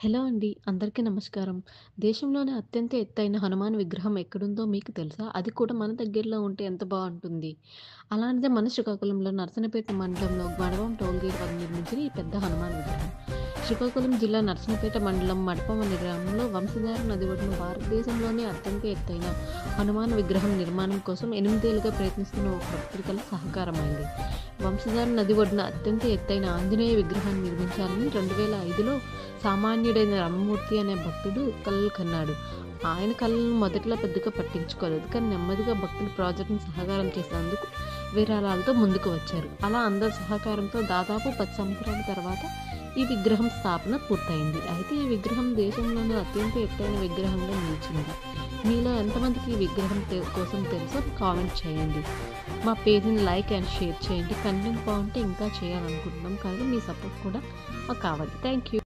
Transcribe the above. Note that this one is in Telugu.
హలో అండి. అందరికీ నమస్కారం. దేశంలోనే అత్యంత ఎత్తైన హనుమాన్ విగ్రహం ఎక్కడుందో మీకు తెలుసా? అది కూడా మన దగ్గరలో ఉంటే ఎంత బావుంటుంది. అలాంటిదే మన శ్రీకాకుళంలో నరసన్నపేట మండలంలో మడవం టోల్‌గేట్ వద్ద నిర్మించిన ఈ పెద్ద హనుమాన్ విగ్రహం. శ్రీకాకుళం జిల్లా నరసన్నపేట మండలం మడపం అనే గ్రామంలో వంశధార నది ఒడ్డున భారతదేశంలోనే అత్యంత ఎత్తైన హనుమాన్ విగ్రహం నిర్మాణం కోసం 8 ఏళ్లుగా ప్రయత్నిస్తున్న ఓ పత్రికల సహకారమైంది. వంశధార నది ఒడ్డున అత్యంత ఎత్తైన ఆంజనేయ విగ్రహాన్ని నిర్మించాలని 2005లో సామాన్యుడైన రామమూర్తి అనే భక్తుడు కలలు కన్నాడు. ఆయన కలలను మొదట్లో పెద్దగా పట్టించుకోలేదు. కానీ నెమ్మదిగా భక్తులు ప్రాజెక్ట్‌ని సహకారం చేసేందుకు విరాళాలతో ముందుకు వచ్చారు. అలా అందరి సహకారంతో దాదాపు 10 సంవత్సరాల తర్వాత ఈ విగ్రహం స్థాపన పూర్తయింది. అయితే ఈ విగ్రహం దేశంలోనే అత్యంత ఎత్తైన విగ్రహంగా నిలిచింది. మీలో ఎంతమందికి ఈ విగ్రహం కోసం తెలుసో కామెంట్ చేయండి. మా పేజ్‌ని లైక్ అండ్ షేర్ చేయండి. కంటెంట్ బావుంటే ఇంకా చేయాలనుకుంటున్నాం. కానీ మీ సపోర్ట్ కూడా మాకు కావాలి. Thank you.